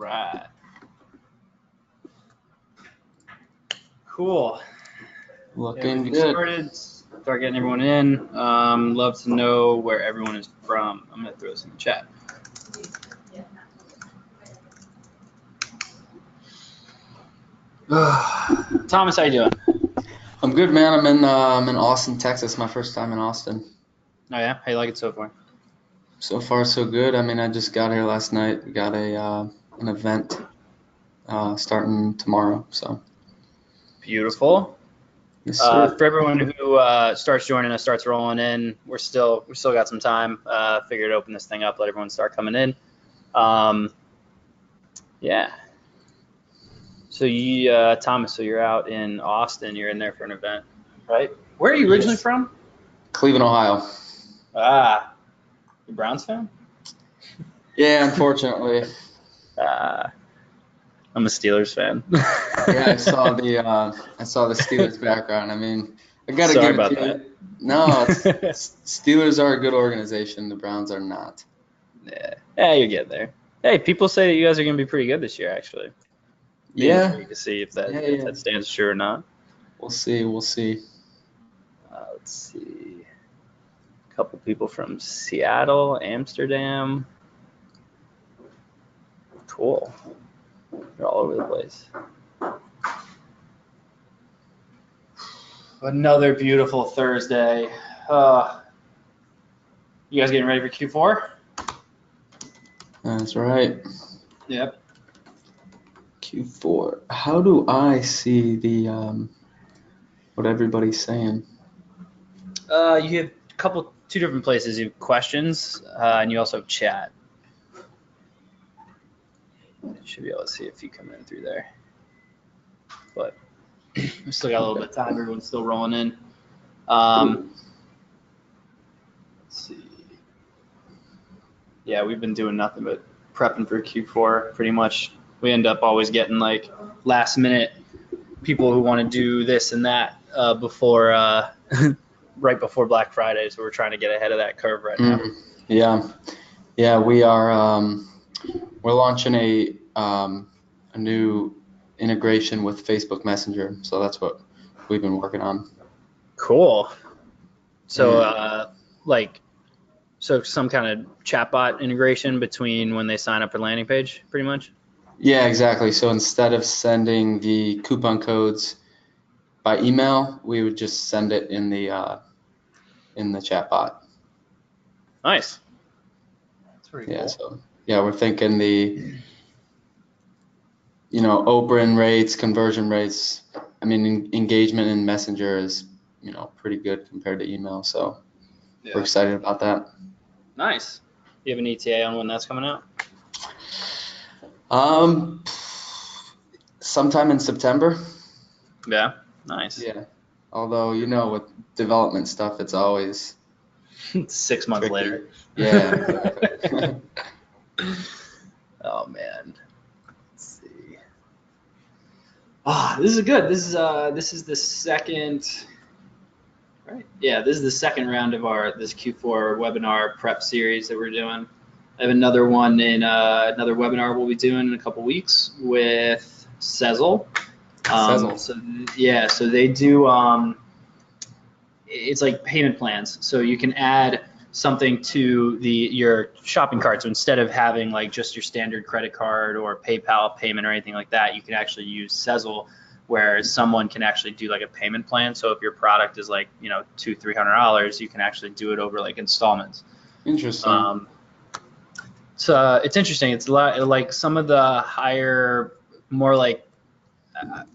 right. Cool. Looking good. good. Started. Start getting everyone in. Love to know where everyone is from. I'm gonna throw this in the chat. Thomas, how you doing? I'm good, man. I'm in Austin, Texas. My first time in Austin. Oh yeah, how you like it so far? So far, so good. I mean, I just got here last night. We got an event starting tomorrow. So beautiful. Yes, sir. For everyone who starts joining us, starts rolling in, we still got some time. Figured to open this thing up, let everyone start coming in. Yeah. So you, Thomas, so you're out in Austin. You're in there for an event, right? Where are you originally from? Cleveland, Ohio. Ah, you a Browns fan? Yeah, unfortunately. I'm a Steelers fan. Yeah, I saw the Steelers background. I mean, I gotta Sorry give it about to that. you. No, Steelers are a good organization. The Browns are not. Yeah, you get there. Hey, people say that you guys are going to be pretty good this year, actually. Be intrigued to see if that stands true or not. We'll see. We'll see. Let's see. A couple people from Seattle, Amsterdam. Cool. They're all over the place. Another beautiful Thursday. You guys getting ready for Q4? That's right. Yep. Q4. How do I see the what everybody's saying? You have two different places. You have questions, and you also have chat. You should be able to see if you come in through there. But we still got a little bit of time. Everyone's still rolling in. Let's see. Yeah, we've been doing nothing but prepping for Q4 pretty much. We end up always getting like last minute people who want to do this and that before right before Black Friday. So we're trying to get ahead of that curve right now. Yeah, we are. We're launching a new integration with Facebook Messenger, so that's what we've been working on. Cool. So so some kind of chatbot integration between when they sign up for landing page, pretty much? Yeah, exactly. So instead of sending the coupon codes by email, we would just send it in the chatbot. Nice. That's pretty cool. So we're thinking the open rates, conversion rates. I mean, engagement in Messenger is pretty good compared to email. So we're excited about that. Nice. You have an ETA on when that's coming out? Sometime in September. Yeah. Nice. Yeah. Although with development stuff, it's always 6 months tricky. later. Yeah. Exactly. Oh man. Let's see. This is good. This is the second. Right. Yeah, this is the second round of this Q4 webinar prep series that we're doing. I have another one in another webinar we'll be doing in a couple weeks with Sezzle. So they do. It's like payment plans. So you can add something to your shopping cart. So instead of having like just your standard credit card or PayPal payment or anything like that, you can actually use Sezzle, where someone can actually do like a payment plan. So if your product is like $200-300, you can actually do it over like installments. Interesting. So it's interesting. It's a lot like some of the higher, more like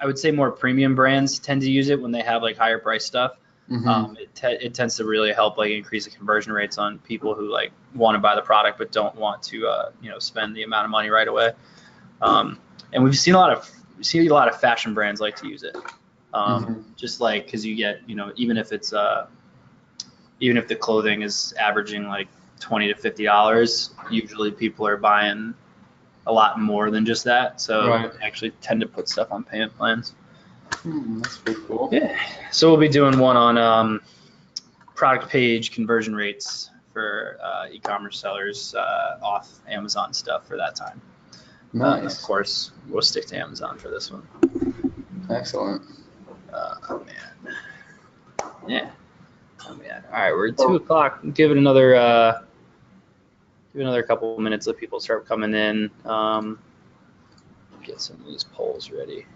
I would say more premium brands tend to use it when they have like higher price stuff. Mm-hmm. It tends to really help like increase the conversion rates on people who like want to buy the product but don't want to spend the amount of money right away. And we've seen a lot of fashion brands like to use it. Just like because you get even if the clothing is averaging like $20 to $50, usually people are buying a lot more than just that. So they actually tend to put stuff on payment plans. That's pretty cool. Yeah. So we'll be doing one on product page conversion rates for e-commerce sellers off Amazon stuff for that time. Of Nice. course, we'll stick to Amazon for this one. Excellent. Oh man. Yeah. Oh man. All right, we're at 2 o'clock. Give it another couple of minutes. Let people start coming in. Get some of these polls ready.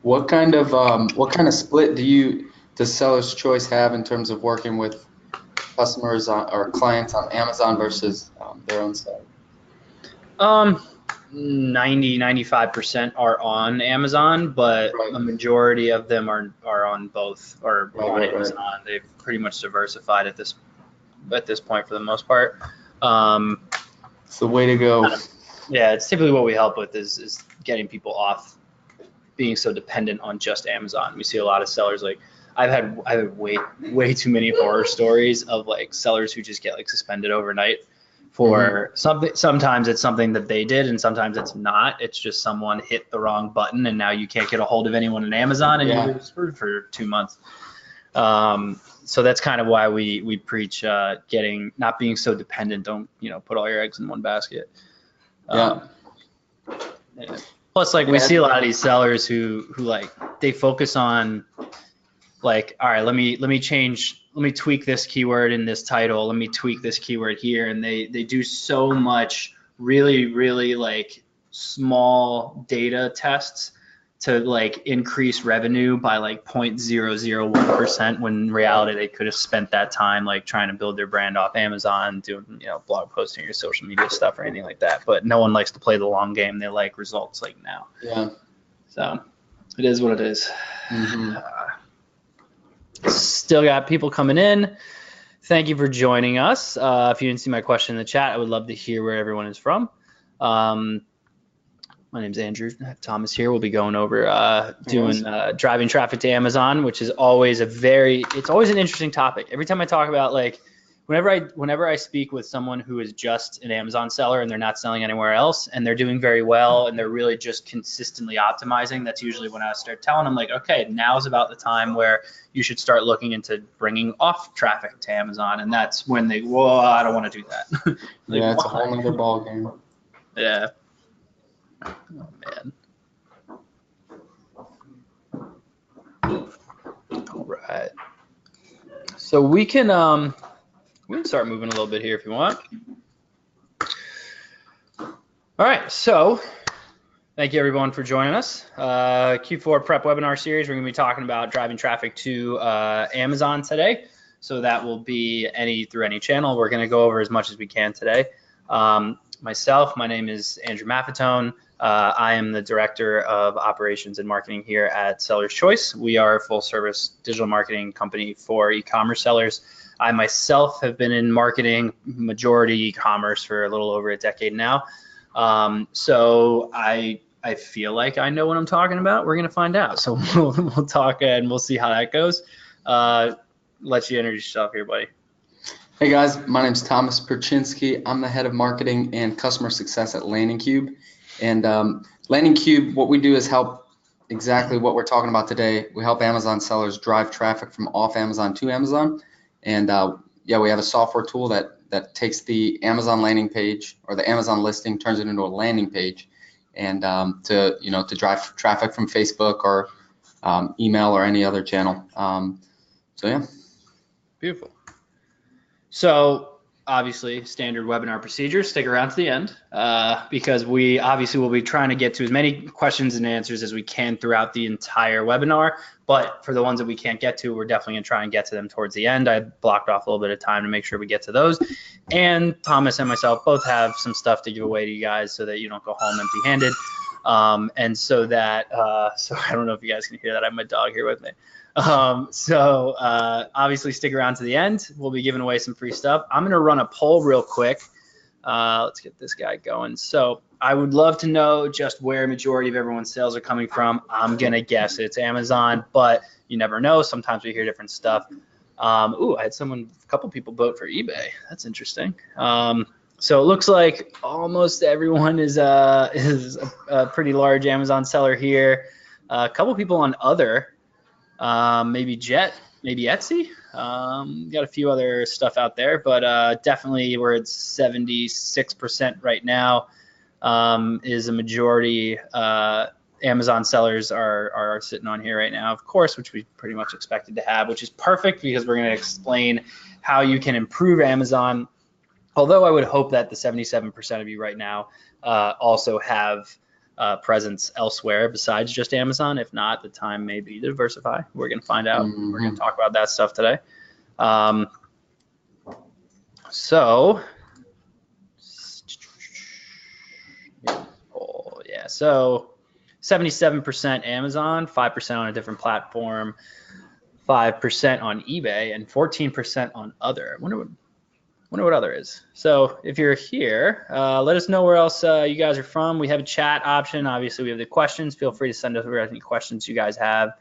What kind of split does Seller's Choice have in terms of working with customers or clients on Amazon versus their own site? 95% are on Amazon, but Right. a majority of them are on both or on Right. Amazon. They've pretty much diversified at this point for the most part. It's the way to go. Yeah, it's typically what we help with is getting people off being so dependent on just Amazon. We see a lot of sellers like I've had way too many horror stories of like sellers who just get like suspended overnight for something. Sometimes it's something that they did, and sometimes it's not. It's just someone hit the wrong button, and now you can't get a hold of anyone in Amazon, and you're screwed for 2 months. So that's kind of why we preach not being so dependent. Don't put all your eggs in one basket. Yeah. Plus, like we see a lot of these sellers who like they focus on like, all right, let me tweak this keyword in this title. Let me tweak this keyword here, and they do so much really like small data tests to like increase revenue by like 0.001%, when in reality they could have spent that time like trying to build their brand off Amazon, doing blog posting or social media stuff or anything like that. But no one likes to play the long game. They like results like now. Yeah. So it is what it is. Still got people coming in. Thank you for joining us. If you didn't see my question in the chat, I would love to hear where everyone is from. My name's Andrew. Thomas here. We'll be going over doing driving traffic to Amazon, which is always it's always an interesting topic. Every time I talk about like whenever I speak with someone who is just an Amazon seller and they're not selling anywhere else and they're doing very well and they're really just consistently optimizing, that's usually when I start telling them like, okay, now's about the time where you should start looking into bringing off traffic to Amazon. And that's when I don't want to do that. Like, yeah, it's a whole nother ball game. Yeah. Oh man. All right. So we can start moving a little bit here if you want. All right. So thank you everyone for joining us. Q4 prep webinar series. We're going to be talking about driving traffic to Amazon today. So that will be through any channel. We're going to go over as much as we can today. My name is Andrew Maffetone. I am the Director of Operations and Marketing here at Seller's Choice. We are a full-service digital marketing company for e-commerce sellers. I myself have been in marketing, majority e-commerce, for a little over a decade now. So I feel like I know what I'm talking about. We're going to find out. So we'll talk and we'll see how that goes. Let you introduce yourself here, buddy. Hey guys, my name's Thomas Perchinsky. I'm the head of marketing and customer success at Landing Cube. And Landing Cube, what we do is help exactly what we're talking about today. We help Amazon sellers drive traffic from off Amazon to Amazon. And we have a software tool that takes the Amazon landing page or the Amazon listing, turns it into a landing page, and to drive traffic from Facebook or email or any other channel. So yeah. Beautiful. So obviously standard webinar procedure, stick around to the end because we obviously will be trying to get to as many questions and answers as we can throughout the entire webinar. But for the ones that we can't get to, we're definitely going to try and get to them towards the end. I blocked off a little bit of time to make sure we get to those. And Thomas and myself both have some stuff to give away to you guys so that you don't go home empty-handed. And so that, so I don't know if you guys can hear that. I have my dog here with me. Obviously stick around to the end. We'll be giving away some free stuff. I'm going to run a poll real quick. Let's get this guy going. So I would love to know just where a majority of everyone's sales are coming from. I'm going to guess it's Amazon, but you never know. Sometimes we hear different stuff. I had a couple people vote for eBay. That's interesting. So it looks like almost everyone is a pretty large Amazon seller here. A couple people on other. Maybe Jet, maybe Etsy. Got a few other stuff out there, but definitely we're at 76% right now. is a majority. Amazon sellers are sitting on here right now, of course, which we pretty much expected to have, which is perfect because we're going to explain how you can improve Amazon. Although I would hope that the 77% of you right now also have presence elsewhere besides just Amazon. If not, the time may be to diversify. We're going to find out. Mm-hmm. We're going to talk about that stuff today. So 77% Amazon, 5% on a different platform, 5% on eBay, and 14% on other. I wonder what other is. So if you're here, let us know where else you guys are from. We have a chat option. Obviously, we have the questions. Feel free to send us any questions you guys have.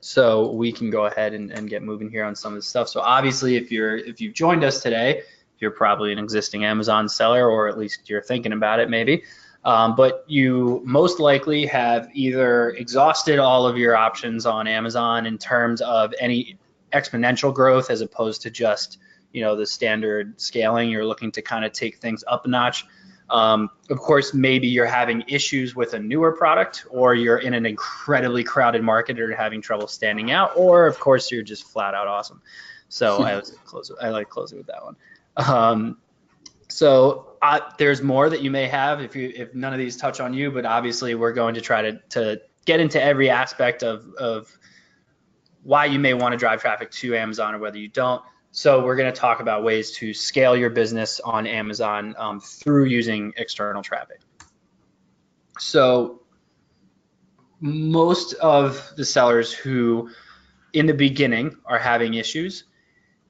So we can go ahead and get moving here on some of the stuff. So obviously, if you've joined us today, you're probably an existing Amazon seller, or at least you're thinking about it maybe. But you most likely have either exhausted all of your options on Amazon in terms of any exponential growth as opposed to just, the standard scaling. You're looking to kind of take things up a notch. Of course, maybe you're having issues with a newer product, or you're in an incredibly crowded market or having trouble standing out, or of course you're just flat out awesome. So I like closing with that one. There's more that you may have if none of these touch on you, but obviously we're going to try to get into every aspect of why you may want to drive traffic to Amazon or whether you don't. So we're going to talk about ways to scale your business on Amazon through using external traffic. So most of the sellers who in the beginning are having issues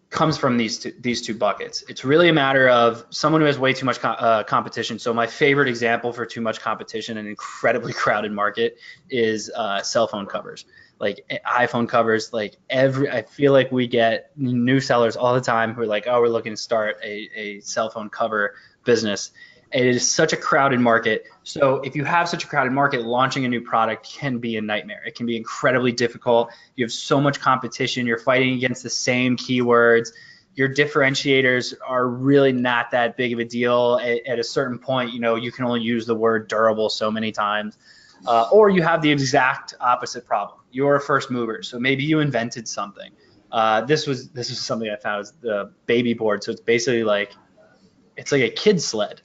comes from these two buckets. It's really a matter of someone who has way too much competition. So my favorite example for too much competition in an incredibly crowded market is cell phone covers, like iPhone covers. I feel like we get new sellers all the time who are like, oh, we're looking to start a cell phone cover business. It is such a crowded market. So if you have such a crowded market, launching a new product can be a nightmare. It can be incredibly difficult. You have so much competition. You're fighting against the same keywords. Your differentiators are really not that big of a deal. At a certain point, you can only use the word durable so many times. Or you have the exact opposite problem. You're a first mover. So maybe you invented something. This was something I found, was the baby board. So it's basically it's like a kid sled,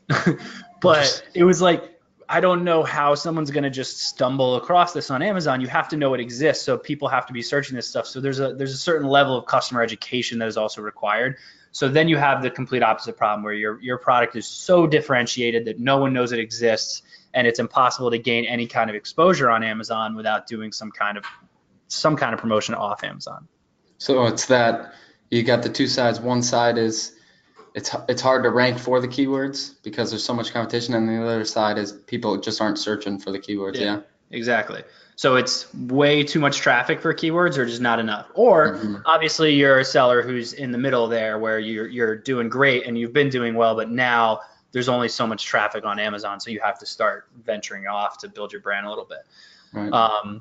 but it was like, I don't know how someone's going to just stumble across this on Amazon. You have to know it exists. So people have to be searching this stuff. So there's a certain level of customer education that is also required. So then you have the complete opposite problem where your product is so differentiated that no one knows it exists, and it's impossible to gain any kind of exposure on Amazon without doing some kind of promotion off Amazon. So it's that you got the two sides. One side is it's hard to rank for the keywords because there's so much competition, and the other side is people just aren't searching for the keywords. Yeah. Exactly. So it's way too much traffic for keywords, or just not enough. Or obviously you're a seller who's in the middle there, where you're doing great and you've been doing well, but now there's only so much traffic on Amazon, so you have to start venturing off to build your brand a little bit. Right.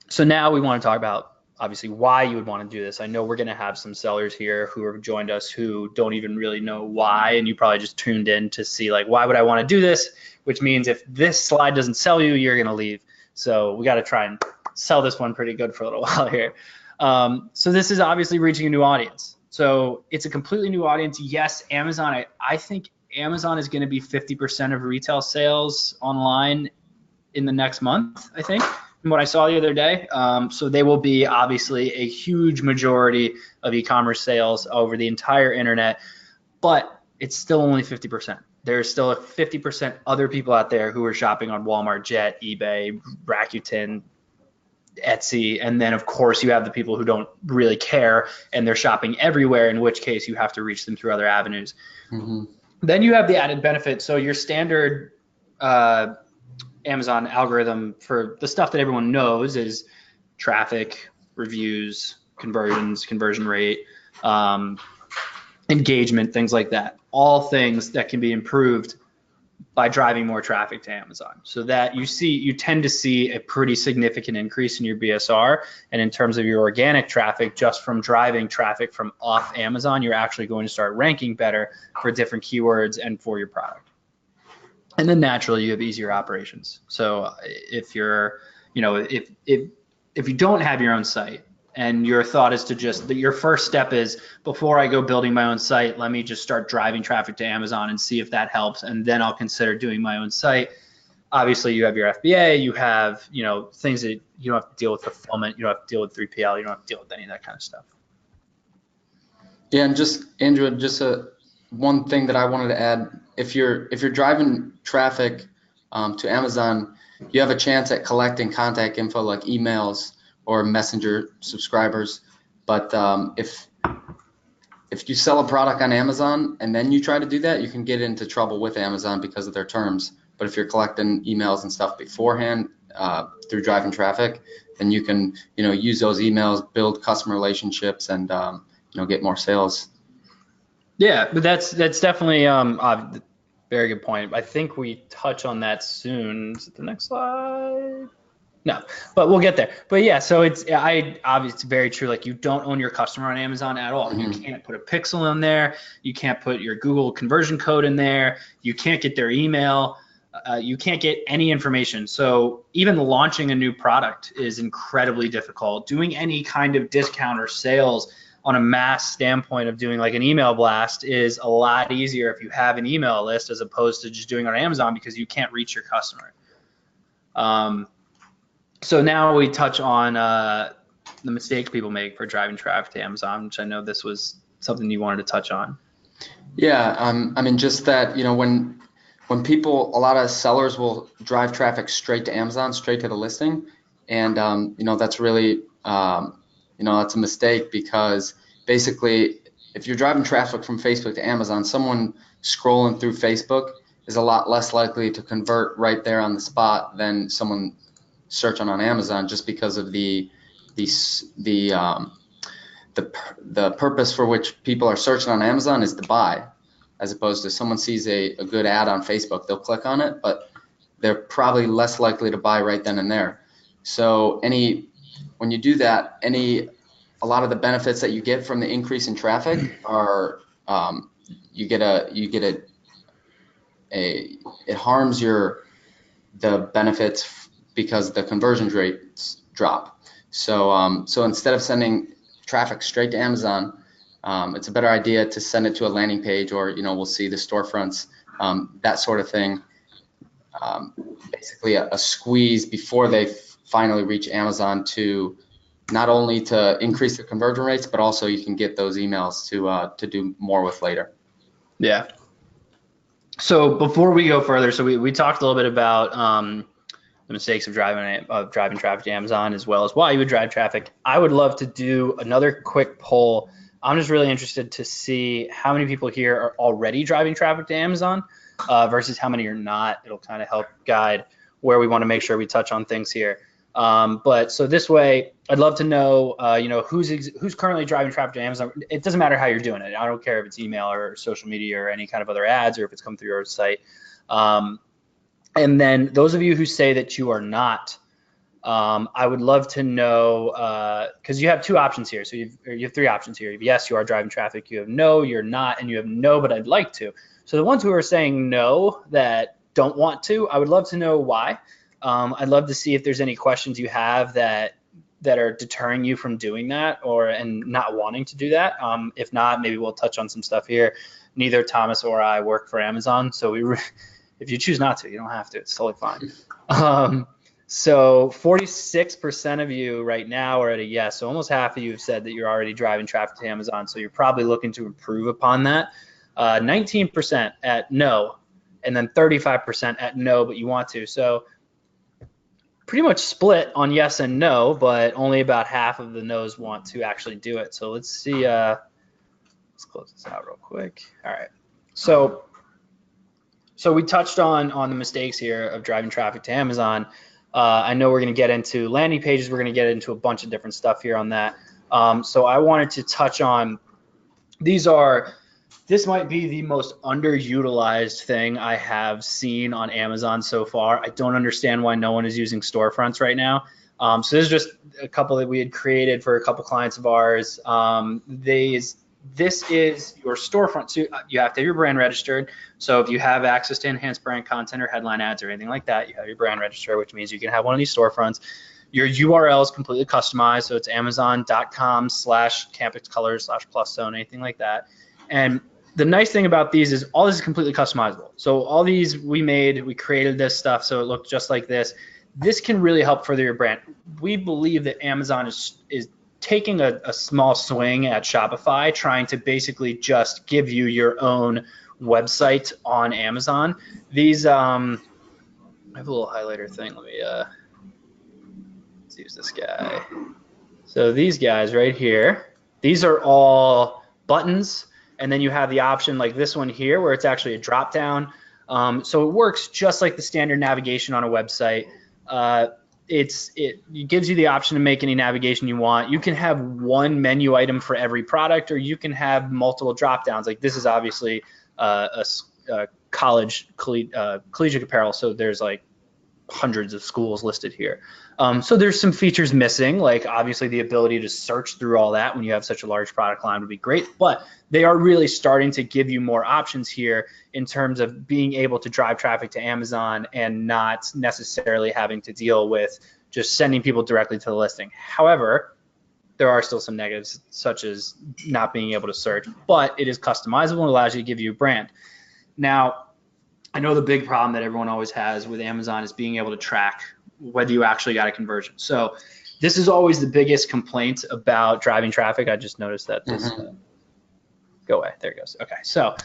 So now we want to talk about obviously why you would want to do this. I know we're going to have some sellers here who have joined us who don't even really know why, and you probably just tuned in to see why would I want to do this, which means if this slide doesn't sell you, you're going to leave. So we got to try and sell this one pretty good for a little while here. So this is obviously reaching a new audience. So it's a completely new audience. Yes, Amazon, I think Amazon is going to be 50% of retail sales online in the next month, I think, from what I saw the other day. So they will be obviously a huge majority of e-commerce sales over the entire internet, but it's still only 50%. There's still 50% other people out there who are shopping on Walmart, Jet, eBay, Rakuten, Etsy, and then of course you have the people who don't really care and they're shopping everywhere, in which case you have to reach them through other avenues. Then you have the added benefit. So your standard Amazon algorithm for the stuff that everyone knows is traffic, reviews, conversions, conversion rate, engagement, things like that. All things that can be improved by driving more traffic to Amazon. So that you tend to see a pretty significant increase in your BSR. And in terms of your organic traffic, just from driving traffic from off Amazon, you're actually going to start ranking better for different keywords and for your product. And then naturally you have easier operations. So if you're, if you don't have your own site and your thought is to just, your first step is, before I go building my own site, let me just start driving traffic to Amazon and see if that helps, and then I'll consider doing my own site. Obviously you have your FBA, you have, things that you don't have to deal with fulfillment, you don't have to deal with 3PL, you don't have to deal with any of that kind of stuff. Yeah, and just Andrew, just one thing that I wanted to add: if you're driving traffic to Amazon, you have a chance at collecting contact info like emails or messenger subscribers. But if you sell a product on Amazon and then you try to do that, you can get into trouble with Amazon because of their terms. But if you're collecting emails and stuff beforehand through driving traffic, then you can use those emails, build customer relationships, and get more sales. Yeah, but that's definitely very good point. I think we touch on that soon. Is it the next slide? No, but we'll get there. But yeah, so obviously it's very true. Like, you don't own your customer on Amazon at all. You can't put a pixel in there. You can't put your Google conversion code in there. You can't get their email. You can't get any information. So even launching a new product is incredibly difficult. Doing any kind of discount or sales on a mass standpoint of doing like an email blast is a lot easier if you have an email list, as opposed to just doing it on Amazon, because you can't reach your customer. So now we touch on the mistakes people make for driving traffic to Amazon, which I know this was something you wanted to touch on. Yeah, I mean, just that, when people, a lot of sellers will drive traffic straight to Amazon, straight to the listing, and that's really, that's a mistake, because basically, if you're driving traffic from Facebook to Amazon, someone scrolling through Facebook is a lot less likely to convert right there on the spot than someone searching on Amazon, just because of the purpose for which people are searching on Amazon is to buy, as opposed to someone sees a good ad on Facebook, they'll click on it, but they're probably less likely to buy right then and there. So when you do that, a lot of the benefits that you get from the increase in traffic are it harms the benefits, because the conversion rates drop. So instead of sending traffic straight to Amazon, it's a better idea to send it to a landing page, or we'll see the storefronts, that sort of thing. Basically a squeeze before they finally reach Amazon, to not only to increase the conversion rates, but also you can get those emails to do more with later. Yeah. So before we go further, so we talked a little bit about the mistakes of driving traffic to Amazon, as well as why you would drive traffic. I would love to do another quick poll. I'm just really interested to see how many people here are already driving traffic to Amazon versus how many are not. It'll kind of help guide where we want to make sure we touch on things here. But so this way, I'd love to know, who's currently driving traffic to Amazon. It doesn't matter how you're doing it. I don't care if it's email or social media or any kind of other ads, or if it's come through your site. And then those of you who say that you are not, I would love to know, because you have two options here. So you have three options here. Yes, you are driving traffic. You have no, you're not, and you have no, but I'd like to. So the ones who are saying no, that don't want to, I would love to know why. I'd love to see if there's any questions you have that are deterring you from doing that, and not wanting to do that. If not, maybe we'll touch on some stuff here. Neither Thomas or I work for Amazon, so if you choose not to, you don't have to. It's totally fine. So 46% of you right now are at a yes. So almost half of you have said that you're already driving traffic to Amazon. So you're probably looking to improve upon that. 19% at no, and then 35% at no, but you want to. So pretty much split on yes and no, but only about half of the no's want to actually do it. So let's see. Let's close this out real quick. All right. So we touched on the mistakes here of driving traffic to Amazon. I know we're going to get into landing pages. We're going to get into a bunch of different stuff here on that. So I wanted to touch on, this might be the most underutilized thing I have seen on Amazon so far. I don't understand why no one is using storefronts right now. So this is just a couple that we had created for a couple clients of ours. this is your storefront. So you have to have your brand registered. So if you have access to enhanced brand content or headline ads or anything like that, you have your brand registered, which means you can have one of these storefronts. Your URL is completely customized, so it's amazon.com/campuscolors/plus zone, anything like that. And the nice thing about these is all this is completely customizable. So all these we created this stuff so it looked just like this. This can really help further your brand. We believe that Amazon is taking a small swing at Shopify, trying to basically just give you your own website on Amazon. These, I have a little highlighter thing. Let me let's use this guy. So these guys right here, these are all buttons, and then you have the option like this one here where it's actually a drop down. So it works just like the standard navigation on a website. It gives you the option to make any navigation you want. You can have one menu item for every product, or you can have multiple drop downs. Like this is obviously a collegiate apparel, so there's like hundreds of schools listed here. So there's some features missing, like obviously the ability to search through all that when you have such a large product line would be great, but they are really starting to give you more options here in terms of being able to drive traffic to Amazon and not necessarily having to deal with just sending people directly to the listing. However, there are still some negatives, such as not being able to search, but it is customizable and allows you to give you a brand. Now, I know the big problem that everyone always has with Amazon is being able to track whether you actually got a conversion. So this is always the biggest complaint about driving traffic. I just noticed that this go away. There it goes. Okay, so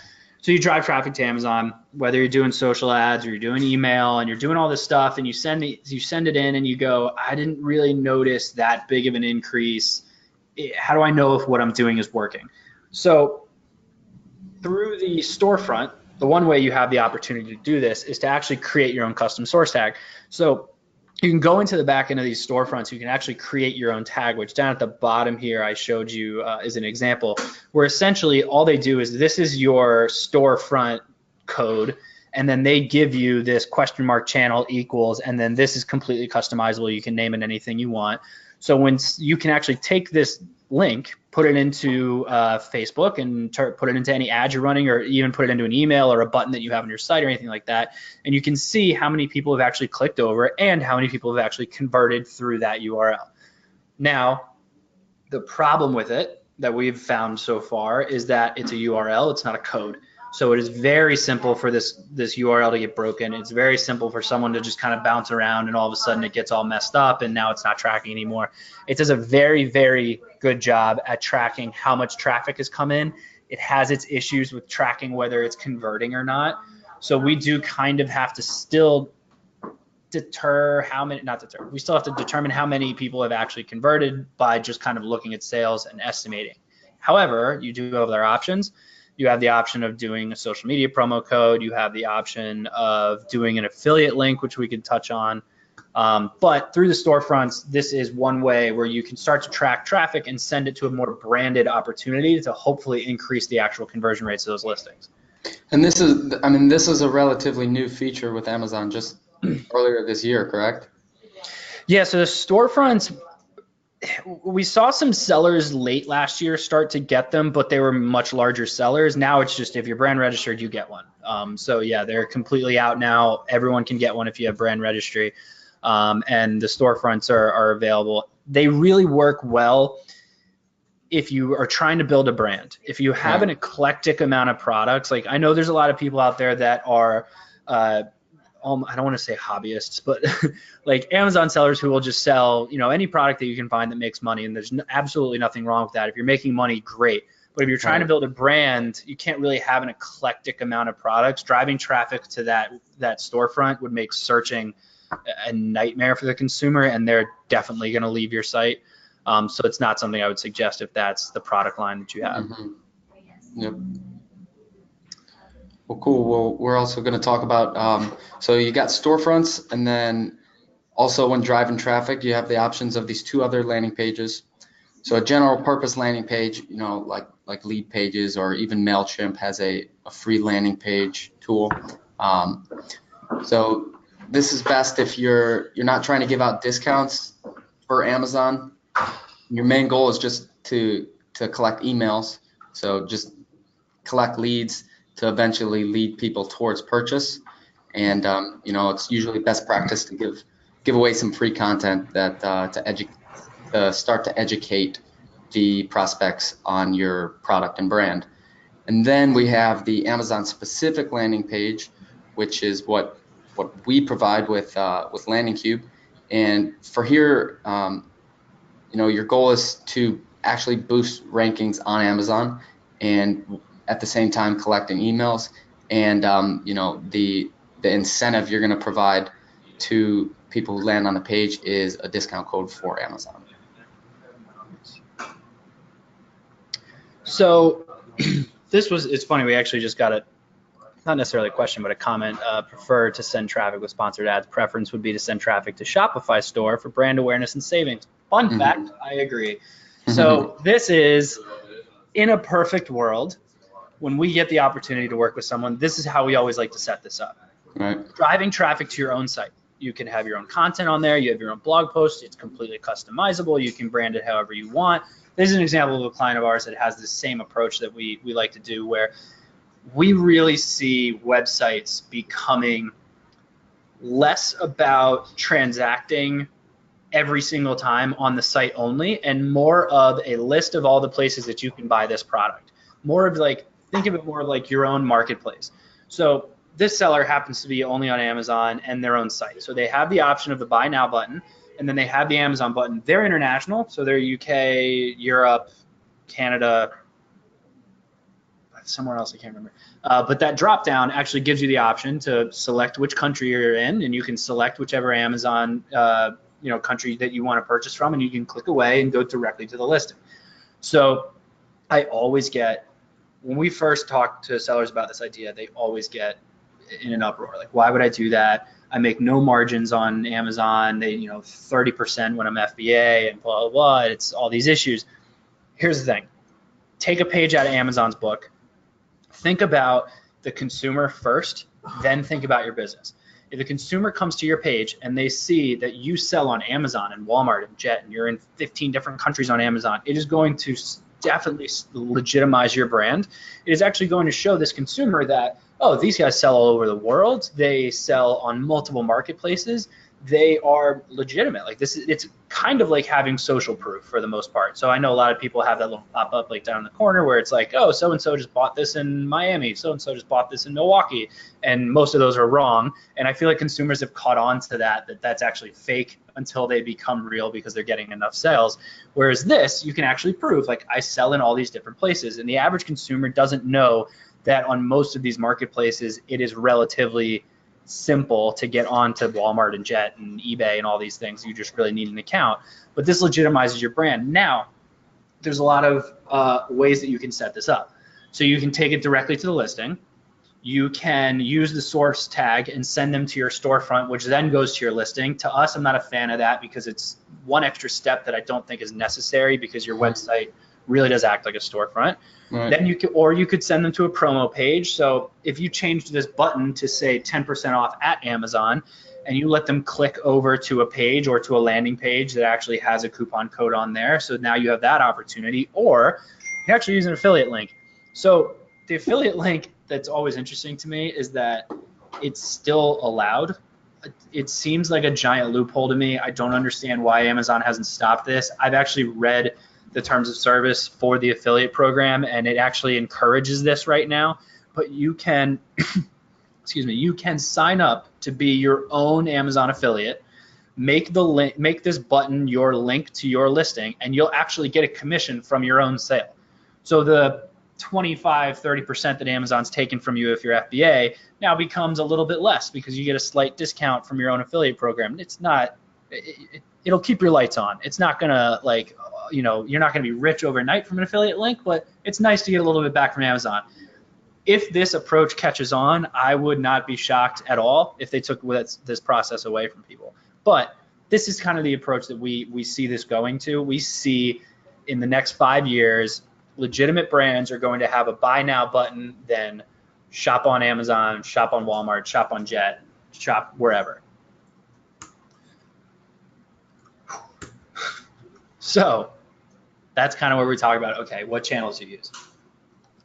you drive traffic to Amazon, whether you're doing social ads or you're doing email and you're doing all this stuff, and you send it in and you go, I didn't really notice that big of an increase. How do I know if what I'm doing is working? So through the storefront, the one way you have the opportunity to do this is to actually create your own custom source tag. So you can go into the back end of these storefronts. You can actually create your own tag, which down at the bottom here I showed you is an example where essentially all they do is this is your storefront code, and then they give you this $channel equals, and then this is completely customizable. You can name it anything you want. So when you can actually take this link, put it into Facebook and put it into any ad you're running, or even put it into an email or a button that you have on your site or anything like that, and you can see how many people have actually clicked over and how many people have actually converted through that URL. Now, the problem with it that we've found so far is that it's a URL, it's not a code. So it is very simple for this URL to get broken. It's very simple for someone to just kind of bounce around and all of a sudden it gets all messed up and now it's not tracking anymore. It does a very, very good job at tracking how much traffic has come in. It has its issues with tracking whether it's converting or not. So we do kind of have to still we still have to determine how many people have actually converted by just kind of looking at sales and estimating. However, you do have other options. You have the option of doing a social media promo code. You have the option of doing an affiliate link, which we can touch on. But through the storefronts, this is one way where you can start to track traffic and send it to a more branded opportunity to hopefully increase the actual conversion rates of those listings. And this is a relatively new feature with Amazon just earlier this year, correct? Yeah, so the storefronts, we saw some sellers late last year start to get them, but they were much larger sellers. Now it's just if you're brand registered, you get one. So yeah, they're completely out now. Everyone can get one if you have brand registry, and the storefronts are available. They really work well if you are trying to build a brand. If you have an eclectic amount of products, like I know there's a lot of people out there that are I don't want to say hobbyists, but like Amazon sellers who will just sell, any product that you can find that makes money, and there's absolutely nothing wrong with that. If you're making money, great. But if you're trying to build a brand, you can't really have an eclectic amount of products. Driving traffic to that storefront would make searching a nightmare for the consumer, and they're definitely going to leave your site. So it's not something I would suggest if that's the product line that you have. Yep. Well, cool. Well, we're also going to talk about, so you got storefronts, and then also when driving traffic, you have the options of these two other landing pages. So a general purpose landing page, like lead pages, or even MailChimp has a free landing page tool. So this is best if you're not trying to give out discounts for Amazon. Your main goal is just to collect emails. So just collect leads to eventually lead people towards purchase. And it's usually best practice to give away some free content that to start to educate the prospects on your product and brand. And then we have the Amazon specific landing page, which is what we provide with Landing Cube. And for here, your goal is to actually boost rankings on Amazon, and at the same time collecting emails. And the incentive you're going to provide to people who land on the page is a discount code for Amazon. So it's funny, we actually just got not necessarily a question, but a comment. Prefer to send traffic with sponsored ads. Preference would be to send traffic to Shopify store for brand awareness and savings. Fun fact, I agree. So this is, in a perfect world, when we get the opportunity to work with someone, this is how we always like to set this up. Right. Driving traffic to your own site. You can have your own content on there. You have your own blog post. It's completely customizable. You can brand it however you want. This is an example of a client of ours that has the same approach that we like to do, where we really see websites becoming less about transacting every single time on the site only, and more of a list of all the places that you can buy this product. More of like, think of it more like your own marketplace. So this seller happens to be only on Amazon and their own site. So they have the option of the buy now button, and then they have the Amazon button. They're international, so they're UK, Europe, Canada, somewhere else I can't remember. But that drop down actually gives you the option to select which country you're in, and you can select whichever Amazon country that you want to purchase from, and you can click away and go directly to the listing. So I always get, when we first talk to sellers about this idea, they always get in an uproar. Like, why would I do that? I make no margins on Amazon. They, 30% when I'm FBA and blah, blah, blah. It's all these issues. Here's the thing. Take a page out of Amazon's book. Think about the consumer first, then think about your business. If a consumer comes to your page and they see that you sell on Amazon and Walmart and Jet, and you're in 15 different countries on Amazon, it is going to definitely legitimize your brand. It is actually going to show this consumer that, oh, these guys sell all over the world. They sell on multiple marketplaces. They are legitimate. Like, it's kind of like having social proof for the most part. So I know a lot of people have that little pop-up like down in the corner where it's like, oh, so-and-so just bought this in Miami. So-and-so just bought this in Milwaukee. And most of those are wrong. And I feel like consumers have caught on to that's actually fake until they become real because they're getting enough sales. Whereas this, you can actually prove, like, I sell in all these different places. And the average consumer doesn't know that on most of these marketplaces, it is relatively simple to get onto Walmart and Jet and eBay and all these things. You just really need an account. But this legitimizes your brand. Now, there's a lot of ways that you can set this up. So you can take it directly to the listing. You can use the source tag and send them to your storefront, which then goes to your listing. To us, I'm not a fan of that because it's one extra step that I don't think is necessary, because your website really does act like a storefront. Right. Then you could send them to a promo page. So if you changed this button to say 10% off at Amazon, and you let them click over to a page or to a landing page that actually has a coupon code on there, so now you have that opportunity. Or you can actually use an affiliate link. So the affiliate link that's always interesting to me is that it's still allowed. It seems like a giant loophole to me. I don't understand why Amazon hasn't stopped this. I've actually read the terms of service for the affiliate program, and it actually encourages this right now. But you can, you can sign up to be your own Amazon affiliate, make this button your link to your listing, and you'll actually get a commission from your own sale. So the 25-30% that Amazon's taken from you if you're FBA now becomes a little bit less, because you get a slight discount from your own affiliate program. It's not, it'll keep your lights on. It's not gonna, like, you're not gonna be rich overnight from an affiliate link, but it's nice to get a little bit back from Amazon. If this approach catches on, I would not be shocked at all if they took this process away from people. But this is kind of the approach that we see this going to. We see in the next 5 years, legitimate brands are going to have a buy now button, then shop on Amazon, shop on Walmart, shop on Jet, shop wherever. So that's kind of where we talk about, okay, what channels to use.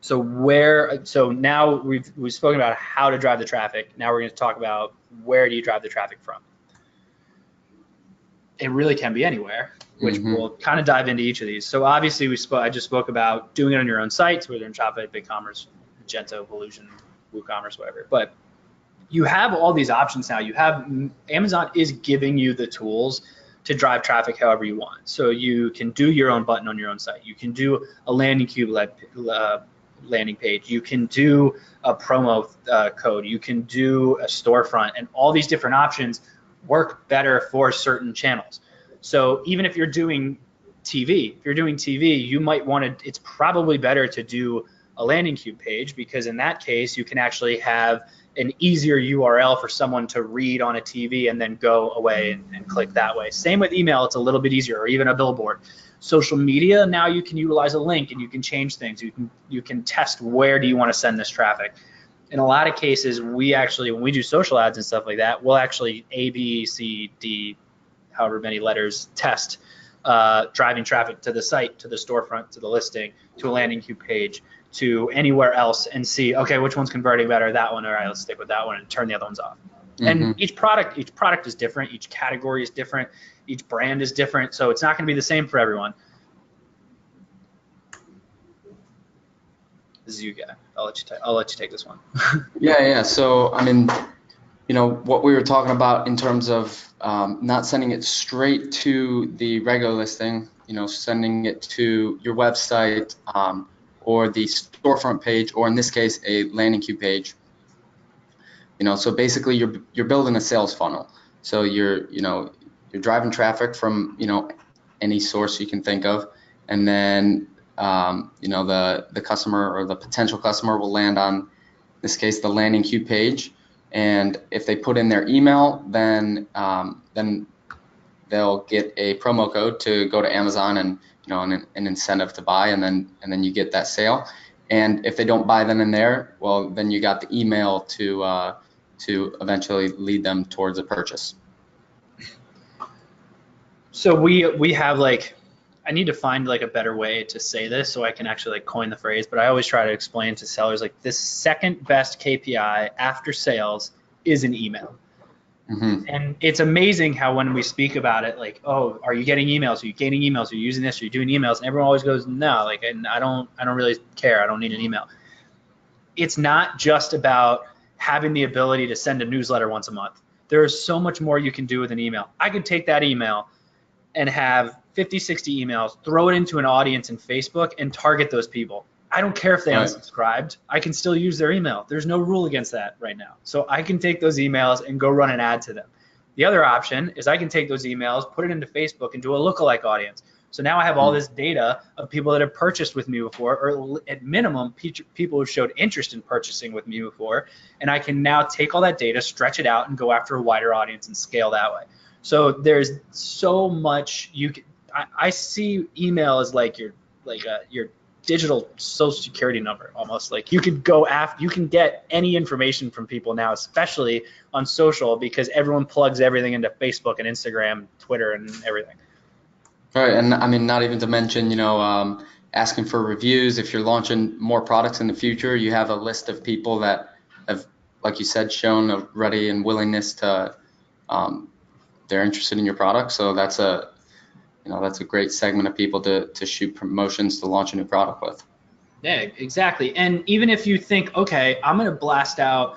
So now we've spoken about how to drive the traffic. Now we're going to talk about where do you drive the traffic from. It really can be anywhere, which we'll kind of dive into each of these. So obviously I just spoke about doing it on your own sites, whether in Shopify, BigCommerce, Magento, Volusion, WooCommerce, whatever. But you have all these options now. Amazon is giving you the tools to drive traffic however you want. So you can do your own button on your own site. You can do a landing cube landing page. You can do a promo code. You can do a storefront, and all these different options work better for certain channels. So even if you're doing TV, you might want to, it's probably better to do a landing cube page, because in that case, you can actually have an easier URL for someone to read on a TV and then go away and click that way. Same with email, it's a little bit easier, or even a billboard. Social media, now you can utilize a link and you can change things. You can test where do you want to send this traffic. In a lot of cases, we actually, when we do social ads and stuff like that, we'll actually A, B, C, D, however many letters, test driving traffic to the site, to the storefront, to the listing, to a landing cube page, to anywhere else, and see, okay, which one's converting better, that one, all right, let's stick with that one, and turn the other ones off. And each product is different, each category is different, each brand is different, so it's not going to be the same for everyone. This is you guy. I'll let you take this one. Yeah. So I mean, what we were talking about in terms of not sending it straight to the regular listing, sending it to your website or the storefront page, or in this case, a landing queue page. So basically, you're building a sales funnel. So you're driving traffic from any source you can think of, and then the customer or the potential customer will land on, in this case, the landing queue page. And if they put in their email, then they'll get a promo code to go to Amazon and an incentive to buy, and then you get that sale. And if they don't buy then and there, well, then you got the email to eventually lead them towards a purchase. So we have I need to find a better way to say this so I can actually coin the phrase, but I always try to explain to sellers the second best KPI after sales is an email. And it's amazing how when we speak about it, oh, are you getting emails? Are you gaining emails? Are you using this? Are you doing emails? And everyone always goes, no, and I don't really care. I don't need an email. It's not just about having the ability to send a newsletter once a month. There is so much more you can do with an email. I could take that email and have 50, 60 emails, throw it into an audience in Facebook, and target those people. I don't care if they unsubscribed. I can still use their email. There's no rule against that right now. So I can take those emails and go run an ad to them. The other option is I can take those emails, put it into Facebook, and do a lookalike audience. So now I have all this data of people that have purchased with me before, or at minimum, people who showed interest in purchasing with me before, and I can now take all that data, stretch it out, and go after a wider audience and scale that way. So there's so much you can. I see email as your digital social security number almost. You could go after, you can get any information from people now, especially on social, because everyone plugs everything into Facebook and Instagram, Twitter, and everything. Right, and I mean, not even to mention, asking for reviews. If you're launching more products in the future, you have a list of people that have, like you said, shown a ready and willingness to, they're interested in your product. So that's a great segment of people to shoot promotions to launch a new product with. Yeah, exactly. And even if you think, okay, I'm going to blast out,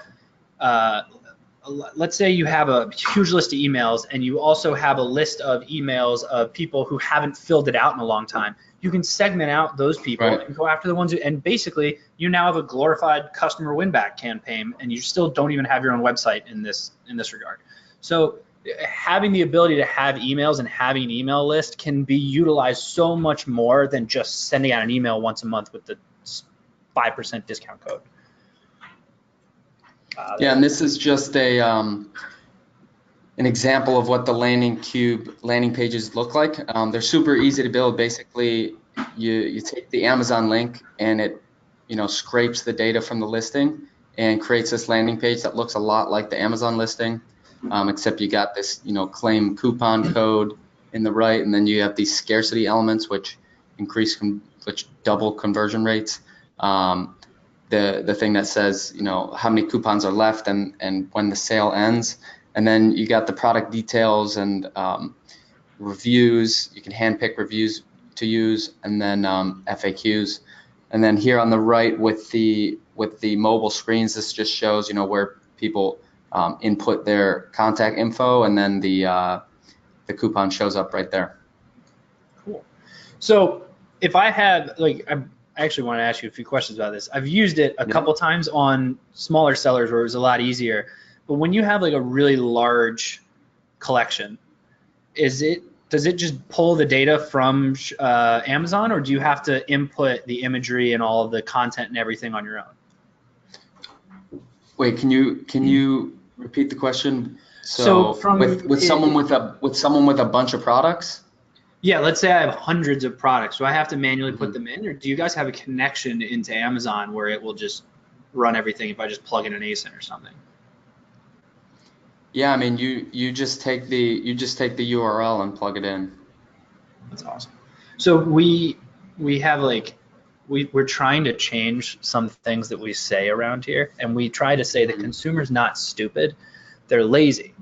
let's say you have a huge list of emails and you also have a list of emails of people who haven't filled it out in a long time. You can segment out those people and go after the ones and basically you now have a glorified customer win back campaign, and you still don't even have your own website in this regard. So having the ability to have emails and having an email list can be utilized so much more than just sending out an email once a month with the 5% discount code. Yeah, and this is just an example of what the landing pages look like. They're super easy to build. Basically, you take the Amazon link and it scrapes the data from the listing and creates this landing page that looks a lot like the Amazon listing. Except you got this, claim coupon code in the right, and then you have these scarcity elements which double conversion rates. the thing that says, you know, how many coupons are left and when the sale ends. And then you got the product details and reviews. You can handpick reviews to use, and then FAQs. And then here on the right with the mobile screens, this just shows, you know, where people input their contact info, and then the coupon shows up right there. Cool. So if I had, like, I actually want to ask you a few questions about this. I've used it a couple times on smaller sellers where it was a lot easier. But when you have like a really large collection, does it just pull the data from Amazon, or do you have to input the imagery and all of the content and everything on your own? Wait, can you repeat the question? So with someone with a bunch of products? Yeah, let's say I have hundreds of products. Do I have to manually put them in, or do you guys have a connection into Amazon where it will just run everything if I just plug in an ASIN or something? Yeah, I mean, you just take the URL and plug it in. That's awesome. So we have like we're trying to change some things that we say around here, and we try to say the consumer's not stupid, they're lazy,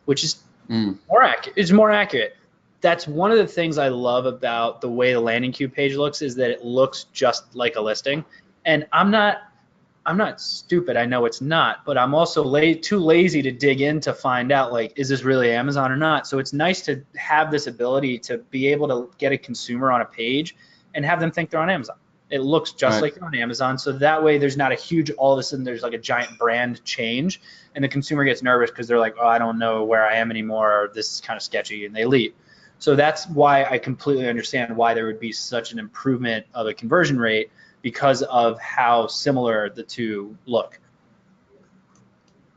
which is more accurate. It's more accurate. That's one of the things I love about the way the landing queue page looks, is that it looks just like a listing. And I'm not stupid, I know it's not, but I'm also too lazy to dig in to find out, like, is this really Amazon or not? So it's nice to have this ability to be able to get a consumer on a page and have them think they're on Amazon. It looks just like they're on Amazon, so that way there's not a huge, all of a sudden there's like a giant brand change, and the consumer gets nervous because they're like, oh, I don't know where I am anymore, or this is kind of sketchy, and they leave. So that's why I completely understand why there would be such an improvement of a conversion rate, because of how similar the two look.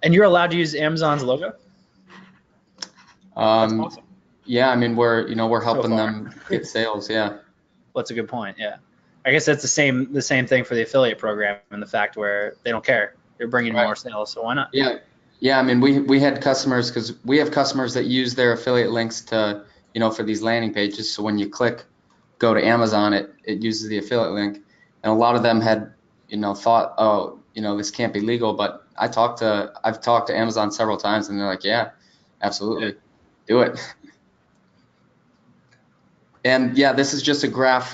And you're allowed to use Amazon's logo? That's awesome. Yeah, I mean, we're helping them get sales. Yeah. Well, that's a good point. Yeah. I guess that's the same thing for the affiliate program, and the fact where they don't care. They're bringing more sales, so why not? Yeah. Yeah, I mean, we had customers, because we have customers that use their affiliate links to, you know, for these landing pages. So when you click go to Amazon, it uses the affiliate link. And a lot of them had, you know, thought, oh, you know, this can't be legal. But I've talked to Amazon several times, and they're like, yeah, absolutely, do it. And yeah, this is just a graph.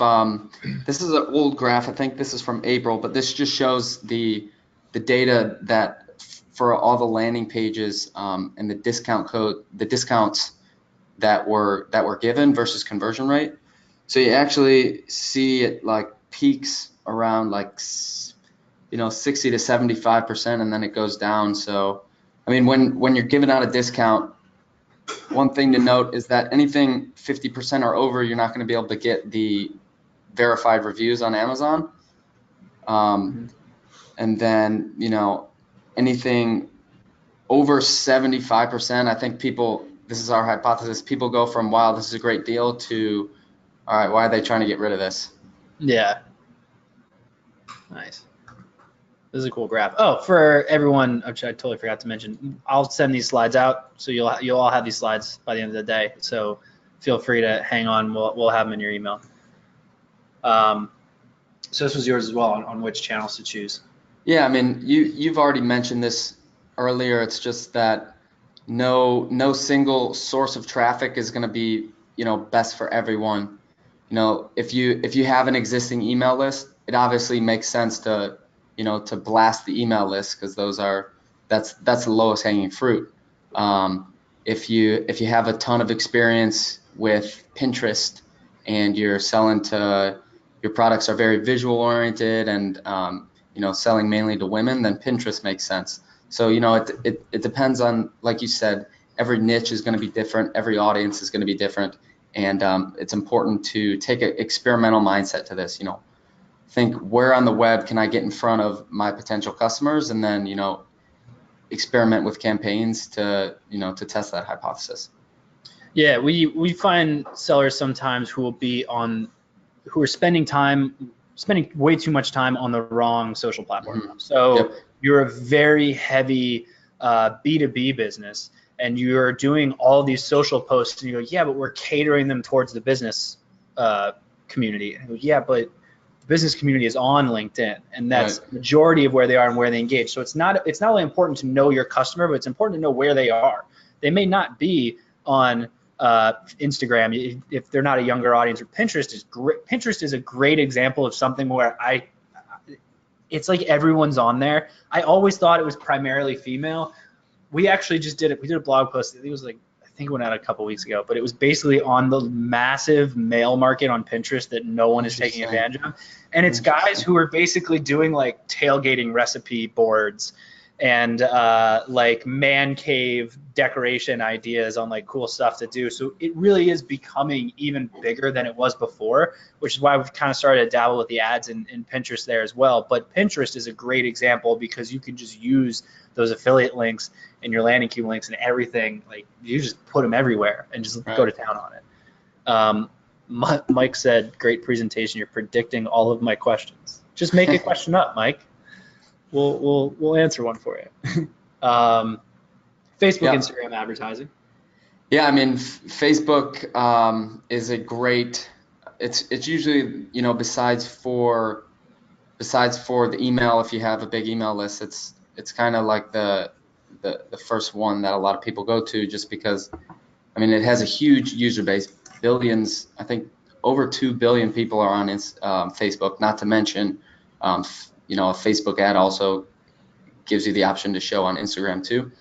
This is an old graph. I think this is from April, but this just shows the data that for all the landing pages and the discounts that were given versus conversion rate. So you actually see it like peaks around like, you know, 60 to 75%, and then it goes down. So, I mean, when you're giving out a discount, one thing to note is that anything 50% or over, you're not going to be able to get the verified reviews on Amazon. And then, you know, anything over 75%, I think this is our hypothesis, people go from, wow, this is a great deal, to, all right, why are they trying to get rid of this? Yeah. Nice. This is a cool graph. Oh, for everyone, which I totally forgot to mention, I'll send these slides out, so you'll all have these slides by the end of the day. So feel free to hang on. We'll have them in your email. So this was yours as well, on which channels to choose. Yeah, I mean, you've already mentioned this earlier. It's just that no single source of traffic is going to be, you know, best for everyone. You know, if you have an existing email list, it obviously makes sense to, you know, to blast the email list, because that's the lowest hanging fruit. If you have a ton of experience with Pinterest and you're selling to, your products are very visual oriented and you know, selling mainly to women, then Pinterest makes sense. So, you know, it depends on, like you said, every niche is going to be different, every audience is going to be different. And it's important to take an experimental mindset to this. You know, think, where on the web can I get in front of my potential customers, and then, you know, experiment with campaigns to, you know, to test that hypothesis. Yeah, we find sellers sometimes who are spending way too much time on the wrong social platform. So you're a very heavy B2B business, and you're doing all these social posts, and you go, yeah, but we're catering them towards the business community. And I go, yeah, but the business community is on LinkedIn, and that's Right. the majority of where they are and where they engage. So it's not only important to know your customer, but it's important to know where they are. They may not be on Instagram if they're not a younger audience, or Pinterest is great. Pinterest is a great example of something where it's like everyone's on there. I always thought it was primarily female. We actually just did it. We did a blog post. It was like, I think it went out a couple weeks ago, but it was basically on the massive male market on Pinterest that no one is taking advantage of. And it's guys who are basically doing like tailgating recipe boards and like man cave decoration ideas on like cool stuff to do. So it really is becoming even bigger than it was before, which is why we've kind of started to dabble with the ads in Pinterest there as well. But Pinterest is a great example because you can just use those affiliate links and your landing cube links and everything. Like you just put them everywhere and just go to town on it. Mike said, great presentation. You're predicting all of my questions. Just make a question up, Mike. We'll answer one for you. Facebook, Instagram advertising. Yeah, I mean, Facebook is a great. It's usually, you know, besides for the email, if you have a big email list, it's kind of like the first one that a lot of people go to, just because, I mean, it has a huge user base, billions. I think over 2 billion people are on Facebook. Not to mention, you know, a Facebook ad also gives you the option to show on Instagram too.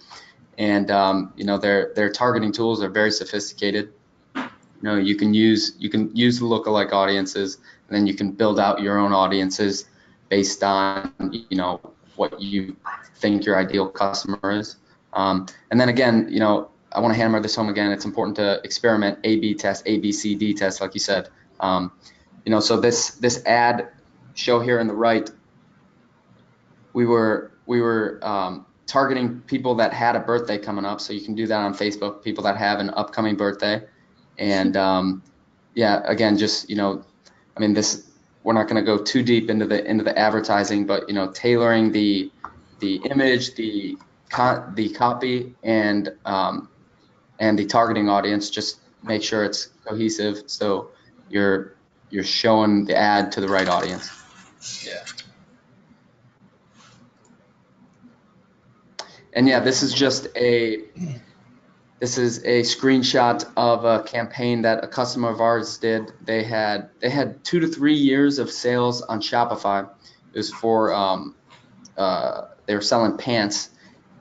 And you know, their targeting tools are very sophisticated. You know, you can use the lookalike audiences, and then you can build out your own audiences based on, you know, what you think your ideal customer is. And then again, you know, I want to hammer this home again. It's important to experiment, A/B test, ABCD test, like you said. You know, so this ad show here on the right, we were targeting people that had a birthday coming up, so you can do that on Facebook, people that have an upcoming birthday. And yeah, again, just, you know, I mean, we're not going to go too deep into the advertising, but, you know, tailoring the image, the copy, and the targeting audience, just make sure it's cohesive, so you're showing the ad to the right audience. Yeah. And yeah, this is a screenshot of a campaign that a customer of ours did. They had 2 to 3 years of sales on Shopify. It was for they were selling pants,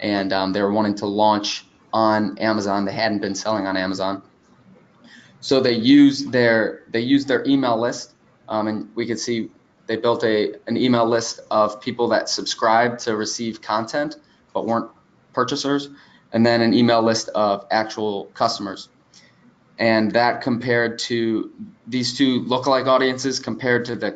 and they were wanting to launch on Amazon. They hadn't been selling on Amazon, so they used their email list, and we could see they built an email list of people that subscribed to receive content but weren't purchasers, and then an email list of actual customers. And that compared to these two lookalike audiences, compared to the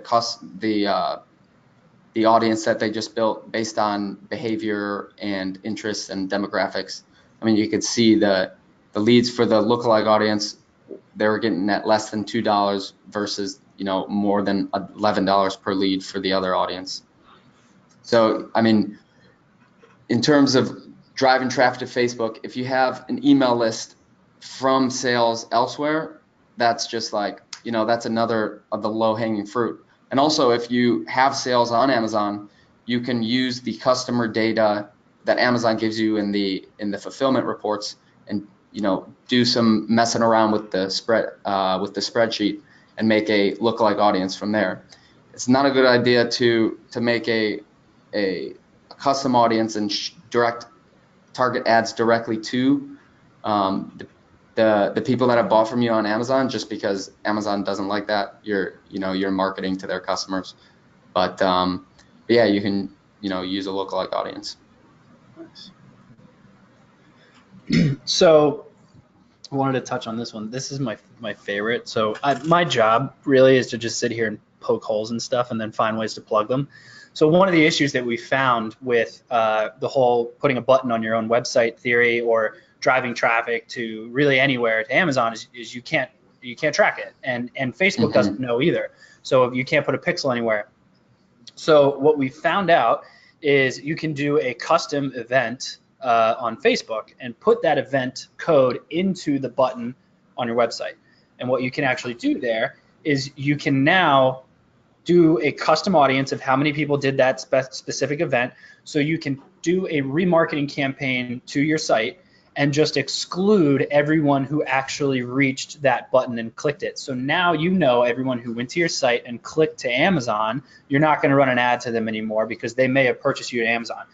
audience that they just built based on behavior and interests and demographics. I mean, you could see the leads for the lookalike audience, they were getting at less than $2 versus, you know, more than $11 per lead for the other audience. So, I mean, in terms of driving traffic to Facebook, if you have an email list from sales elsewhere, that's just like, you know, that's another of the low-hanging fruit. And also, if you have sales on Amazon, you can use the customer data that Amazon gives you in the fulfillment reports, and, you know, do some messing around with the spreadsheet and make a lookalike audience from there. It's not a good idea to make a custom audience and direct target ads directly to the people that have bought from you on Amazon, just because Amazon doesn't like that. You're marketing to their customers, but yeah, you can, you know, use a lookalike audience. So I wanted to touch on this one. This is my favorite. So my job really is to just sit here and poke holes and stuff and then find ways to plug them. So one of the issues that we found with the whole putting a button on your own website theory, or driving traffic to really anywhere to Amazon, is you can't track it, and Facebook doesn't know either. So you can't put a pixel anywhere. So what we found out is you can do a custom event on Facebook and put that event code into the button on your website. And what you can actually do there is you can now do a custom audience of how many people did that specific event. So you can do a remarketing campaign to your site and just exclude everyone who actually reached that button and clicked it. So now you know everyone who went to your site and clicked to Amazon, you're not going to run an ad to them anymore because they may have purchased you at Amazon.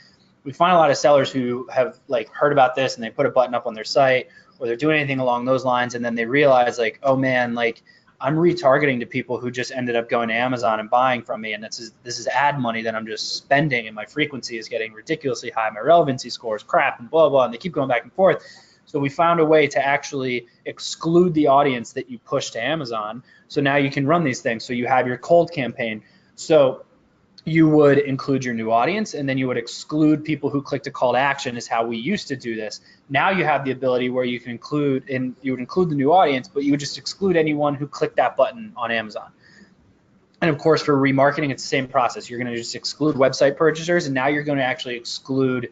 We find a lot of sellers who have like heard about this and they put a button up on their site or they're doing anything along those lines, and then they realize like, oh man, like I'm retargeting to people who just ended up going to Amazon and buying from me, and this is ad money that I'm just spending, and my frequency is getting ridiculously high, my relevancy score is crap, and blah blah, and they keep going back and forth. So we found a way to actually exclude the audience that you push to Amazon. So now you can run these things. So you have your cold campaign. So you would include your new audience, and then you would exclude people who clicked a call to action, is how we used to do this. Now you have the ability where you can include, and you would include the new audience, but you would just exclude anyone who clicked that button on Amazon. And of course, for remarketing, it's the same process. You're going to just exclude website purchasers, and now you're going to actually exclude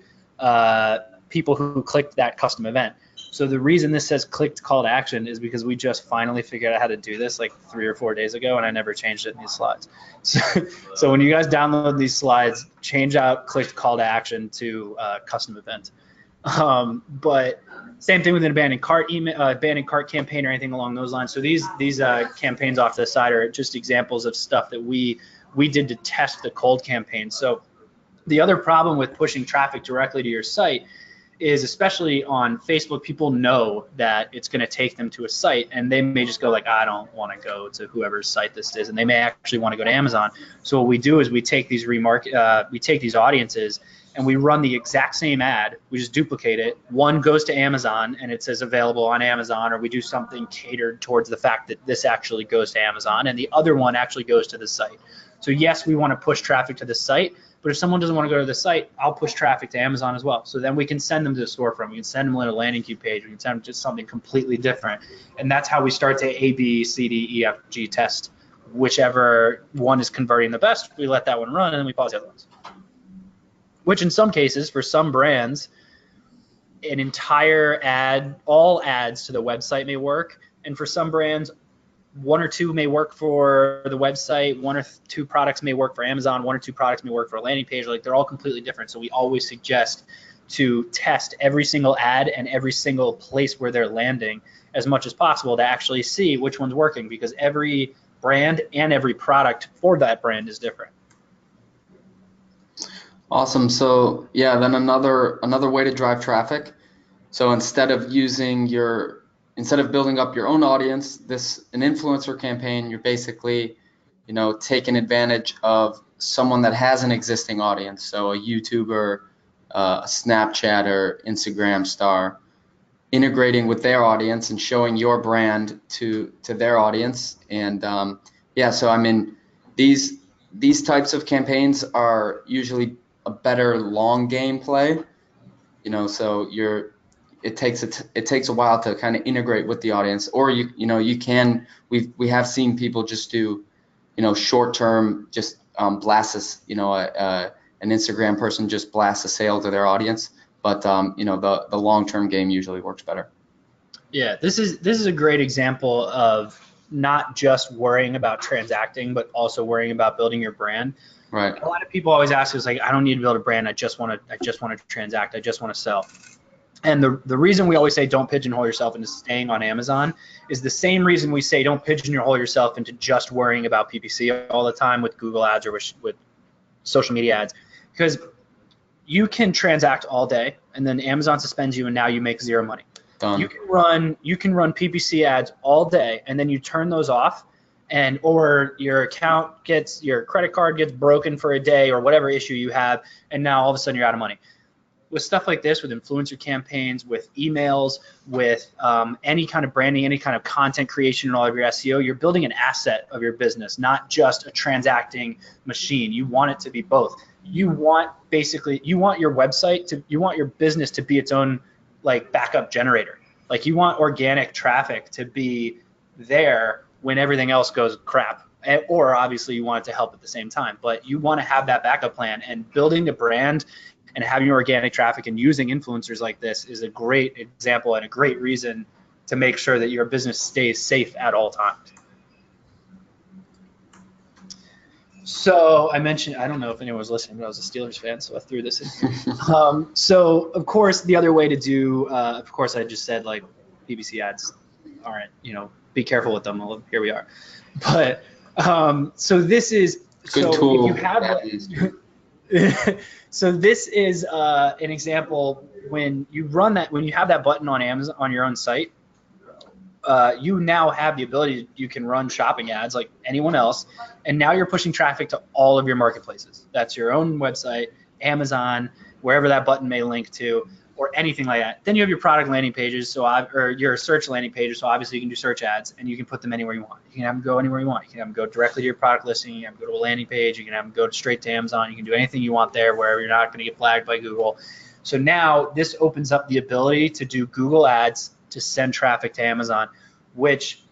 people who clicked that custom event. So the reason this says clicked call to action is because we just finally figured out how to do this like 3 or 4 days ago, and I never changed it in these slides. So when you guys download these slides, change out clicked call to action to custom event. But same thing with an abandoned cart email, abandoned cart campaign or anything along those lines. So these campaigns off to the side are just examples of stuff that we did to test the cold campaign. So the other problem with pushing traffic directly to your site is, especially on Facebook, people know that it's going to take them to a site, and they may just go like, I don't want to go to whoever's site this is, and they may actually want to go to Amazon. So what we do is we take these we take these audiences and we run the exact same ad. We just duplicate it. One goes to Amazon and it says available on Amazon, or we do something catered towards the fact that this actually goes to Amazon, and the other one actually goes to the site. So yes, we want to push traffic to the site, but if someone doesn't want to go to the site, I'll push traffic to Amazon as well. So then we can send them to the storefront. We can send them to a landing queue page. We can send them to something completely different. And that's how we start to A, B, C, D, E, F, G test. Whichever one is converting the best, we let that one run, and then we pause the other ones. Which in some cases, for some brands, an entire ad, all ads to the website may work. And for some brands, 1 or 2 may work for the website, 1 or 2 products may work for Amazon, 1 or 2 products may work for a landing page. Like, they're all completely different. So we always suggest to test every single ad and every single place where they're landing as much as possible to actually see which one's working, because every brand and every product for that brand is different. Awesome. So yeah, then another way to drive traffic. So instead of building up your own audience, an influencer campaign, you're basically, taking advantage of someone that has an existing audience. So a YouTuber, a Snapchatter, Instagram star, integrating with their audience and showing your brand to their audience. And so I mean, these types of campaigns are usually a better long game play. So it takes a while to kind of integrate with the audience, or we have seen people just do, short term, just blast us, an Instagram person just blasts a sale to their audience, but the long term game usually works better. Yeah, this is a great example of not just worrying about transacting, but also worrying about building your brand. Right. A lot of people always ask us like, I don't need to build a brand. I just want to transact. I just want to sell. And the reason we always say don't pigeonhole yourself into staying on Amazon is the same reason we say don't pigeonhole yourself into just worrying about PPC all the time with Google ads or with social media ads, because you can transact all day and then Amazon suspends you and now you make zero money. Done. You can run PPC ads all day and then you turn those off, or your credit card gets broken for a day or whatever issue you have, and now all of a sudden you're out of money. With stuff like this, with influencer campaigns, with emails, with any kind of branding, any kind of content creation and all of your SEO, you're building an asset of your business, not just a transacting machine. You want it to be both. You want your website you want your business to be its own like backup generator. Like, you want organic traffic to be there when everything else goes crap. Or obviously you want it to help at the same time, but you want to have that backup plan, and building a brand and having organic traffic and using influencers like this is a great example and a great reason to make sure that your business stays safe at all times. So I mentioned, I don't know if anyone was listening, but I was a Steelers fan, so I threw this in here. So of course, the other way to do, of course, I just said like PPC ads aren't, be careful with them. Well, here we are. But so this is, Good so tool. if you have, so this is an example when you run that, when you have that button on Amazon on your own site. You now have the ability, you can run shopping ads like anyone else, and now you're pushing traffic to all of your marketplaces. That's your own website, Amazon, wherever that button may link to, or anything like that. Then you have your product landing pages, or your search landing pages, so obviously you can do search ads, and you can put them anywhere you want. You can have them go anywhere you want. You can have them go directly to your product listing, you can have them go to a landing page, you can have them go straight to Amazon, you can do anything you want there wherever you're not going to get flagged by Google. So now this opens up the ability to do Google ads to send traffic to Amazon, which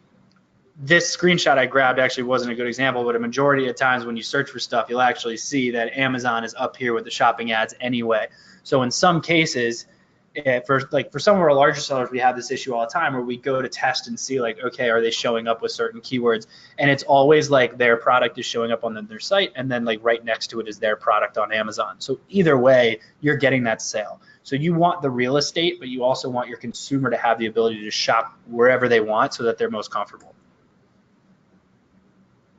this screenshot I grabbed actually wasn't a good example, but a majority of times when you search for stuff, you'll actually see that Amazon is up here with the shopping ads anyway. So in some cases, for some of our larger sellers, we have this issue all the time where we go to test and see like, okay, are they showing up with certain keywords? And it's always like their product is showing up on their site, and then like right next to it is their product on Amazon. So either way, you're getting that sale. So you want the real estate, but you also want your consumer to have the ability to shop wherever they want so that they're most comfortable.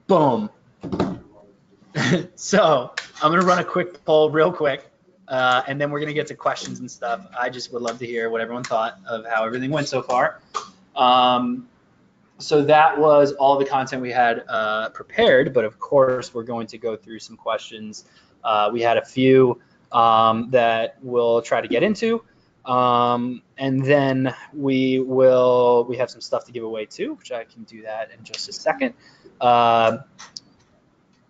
Boom. So I'm going to run a quick poll real quick, and then we're going to get to questions and stuff. I just would love to hear what everyone thought of how everything went so far. So that was all the content we had prepared, but of course we're going to go through some questions. We had a few that we'll try to get into, and then we have some stuff to give away too, which I can do that in just a second.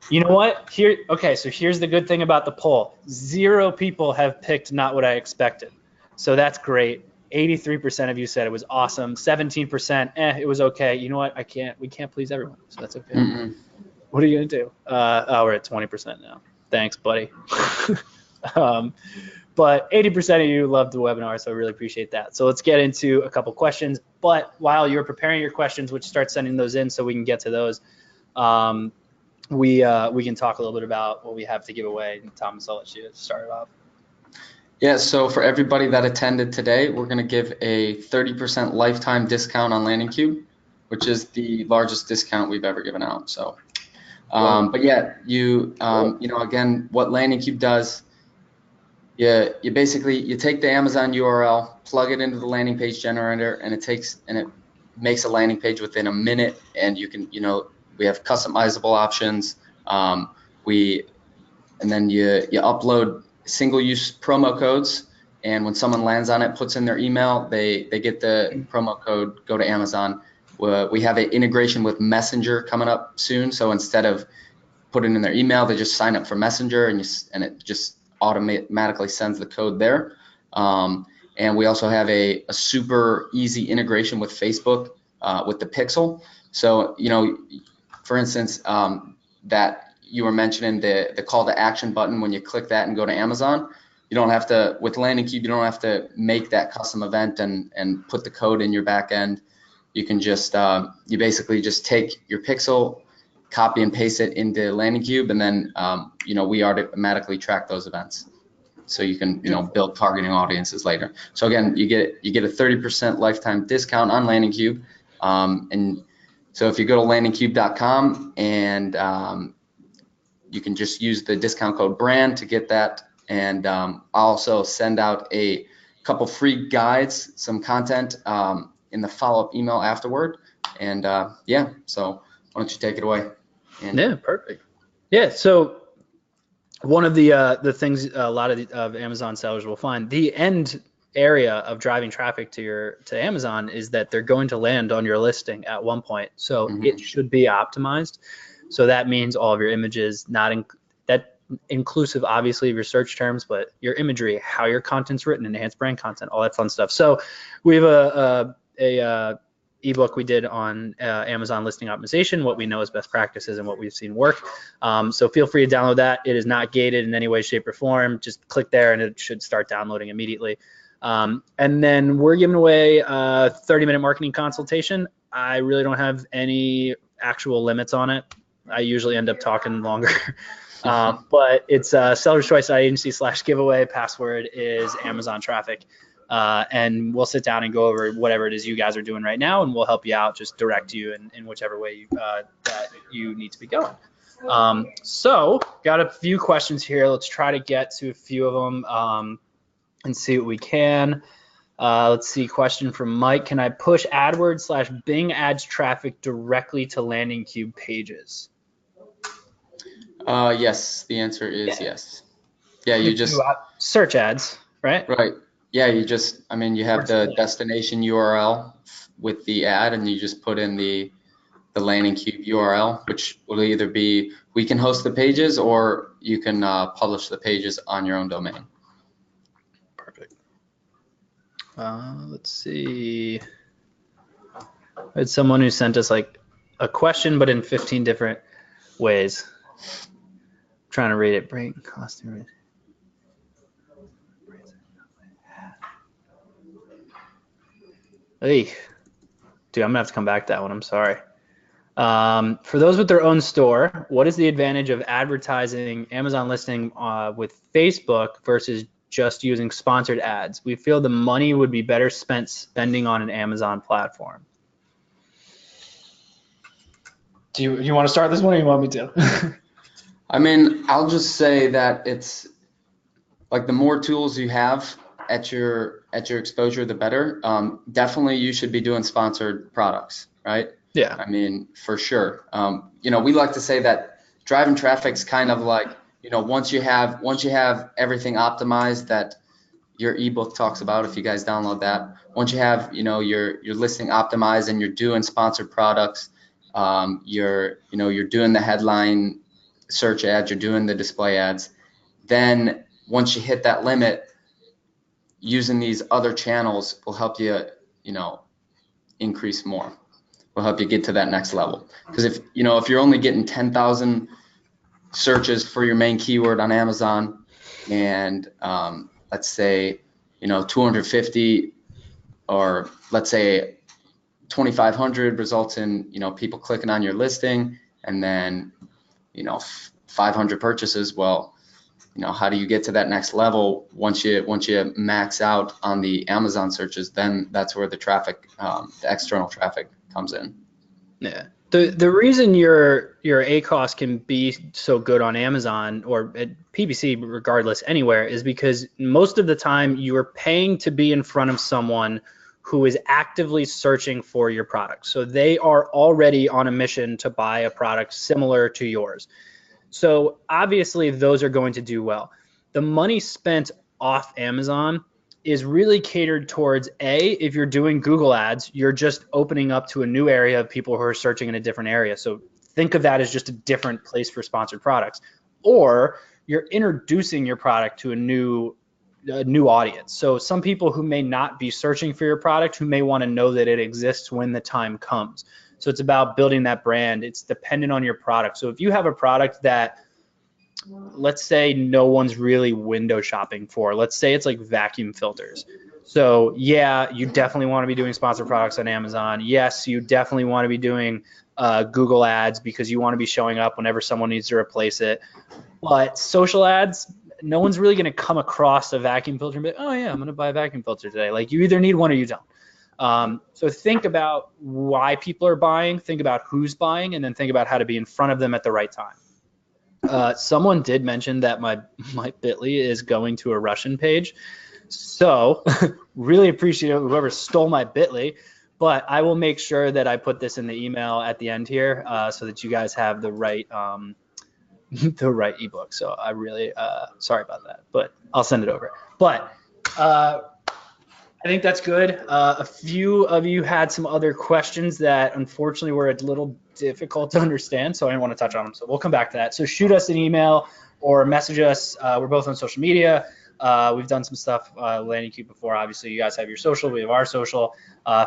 You know what? Okay, so here's the good thing about the poll. 0 people have picked not what I expected. So that's great. 83% of you said it was awesome. 17%, it was okay. You know what? We can't please everyone, so that's okay. Mm-mm. What are you gonna do? We're at 20% now. Thanks, buddy. But 80% of you loved the webinar, so I really appreciate that. So let's get into a couple questions. But while you're preparing your questions, which start sending those in so we can get to those, we can talk a little bit about what we have to give away. And Thomas, I'll let you start it off. Yeah, so for everybody that attended today, we're going to give a 30% lifetime discount on LandingCube, which is the largest discount we've ever given out. So, but yeah, you know, again, what LandingCube does, you basically, you take the Amazon URL, plug it into the landing page generator, and it makes a landing page within a minute. And you can, we have customizable options. And then you upload single-use promo codes, and when someone lands on it, puts in their email, they get the promo code, go to Amazon. We have an integration with Messenger coming up soon, so instead of putting in their email, they just sign up for Messenger, and it just automatically sends the code there. And we also have a super easy integration with Facebook with the Pixel. So, for instance, that you were mentioning the call to action button, when you click that and go to Amazon, you don't have to, with LandingCube, you don't have to make that custom event and put the code in your back end. You can just, you basically just take your Pixel, copy and paste it into LandingCube, and then, we automatically track those events. So you can, build targeting audiences later. So again, you get a 30% lifetime discount on LandingCube. And so if you go to landingcube.com and you can just use the discount code BRAND to get that. And I'll also send out a couple free guides, some content in the follow-up email afterward. And yeah, so why don't you take it away? Yeah, perfect. Yeah, so one of the things a lot of Amazon sellers will find, the end area of driving traffic to Amazon is that they're going to land on your listing at one point. So it should be optimized. So that means all of your images, that inclusive obviously of your search terms, but your imagery, how your content's written, enhanced brand content, all that fun stuff. So we have a ebook we did on Amazon listing optimization, what we know as best practices and what we've seen work. So feel free to download that. It is not gated in any way, shape, or form. Just click there and it should start downloading immediately. And then we're giving away a 30-minute marketing consultation. I really don't have any actual limits on it. I usually end up talking longer. But it's seller's choice agency/giveaway. Password is Amazon traffic. And we'll sit down and go over whatever it is you guys are doing right now, and we'll help you out, just direct you in whichever way that you need to be going. So got a few questions here. Let's try to get to a few of them and see what we can. Let's see, question from Mike. Can I push AdWords/Bing ads traffic directly to landing cube pages? Yes, the answer is yes. Yeah, you just search ads, right? Right. Yeah, you just, I mean, you have the destination URL with the ad, and you just put in the landing cube URL, which will either be, we can host the pages, or you can publish the pages on your own domain. Perfect. Let's see. I had someone who sent us like a question, but in 15 different ways. I'm trying to read it. Brain costume. Hey, dude, I'm gonna have to come back to that one. I'm sorry. For those with their own store, what is the advantage of advertising Amazon listing with Facebook versus just using sponsored ads? We feel the money would be better spent spending on an Amazon platform. Do you want to start this one, or you want me to? I mean, I'll just say that it's like the more tools you have at your exposure, the better. Definitely, you should be doing sponsored products, right? Yeah. I mean, for sure. You know, we like to say that driving traffic's kind of like, you know, once you have everything optimized that your ebook talks about, if you guys download that, once you have, you know, your listing optimized and you're doing sponsored products, you're doing the headline search ads, you're doing the display ads, then once you hit that limit, using these other channels will help you, you know, increase more. Will help you get to that next level. Because if you're only getting 10,000 searches for your main keyword on Amazon, and let's say 250, or let's say 2,500 results in people clicking on your listing, and then 500 purchases. Well, how do you get to that next level? Once you max out on the Amazon searches, then that's where the traffic, the external traffic comes in. Yeah. The reason your ACoS can be so good on Amazon or at PPC regardless anywhere is because most of the time you are paying to be in front of someone who is actively searching for your product. So they are already on a mission to buy a product similar to yours. So obviously those are going to do well. The money spent off Amazon is really catered towards if you're doing Google ads, you're just opening up to a new area of people who are searching in a different area. So think of that as just a different place for sponsored products. Or you're introducing your product to a new audience. So some people who may not be searching for your product, who may want to know that it exists when the time comes. So it's about building that brand. It's dependent on your product. So if you have a product that, let's say, no one's really window shopping for, let's say it's like vacuum filters. So yeah, you definitely want to be doing sponsored products on Amazon. Yes, you definitely want to be doing Google ads because you want to be showing up whenever someone needs to replace it. But social ads, no one's really going to come across a vacuum filter and be, oh yeah, I'm going to buy a vacuum filter today. Like, you either need one or you don't. So think about why people are buying, think about who's buying, and then think about how to be in front of them at the right time. Someone did mention that my Bitly is going to a Russian page. So really appreciate whoever stole my Bitly, but I will make sure that I put this in the email at the end here so that you guys have the right ebook. So I really sorry about that, but I'll send it over. But I think that's good. A few of you had some other questions that unfortunately were a little difficult to understand, so I didn't want to touch on them. So we'll come back to that. So shoot us an email or message us. We're both on social media. We've done some stuff landing cube before. Obviously, you guys have your social. We have our social.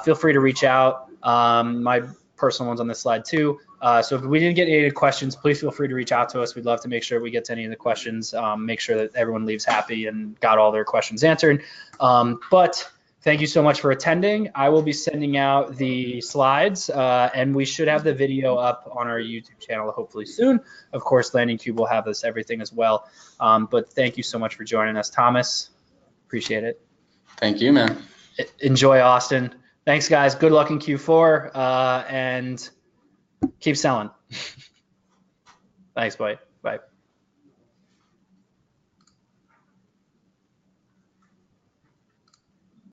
Feel free to reach out. My personal one's on this slide too. So if we didn't get any questions, please feel free to reach out to us. We'd love to make sure we get to any of the questions, make sure that everyone leaves happy and got all their questions answered. But thank you so much for attending. I will be sending out the slides, and we should have the video up on our YouTube channel hopefully soon. Of course, Landing Cube will have everything as well. But thank you so much for joining us, Thomas. Appreciate it. Thank you, man. Enjoy Austin. Thanks, guys. Good luck in Q4, and keep selling. Thanks, bye. Bye.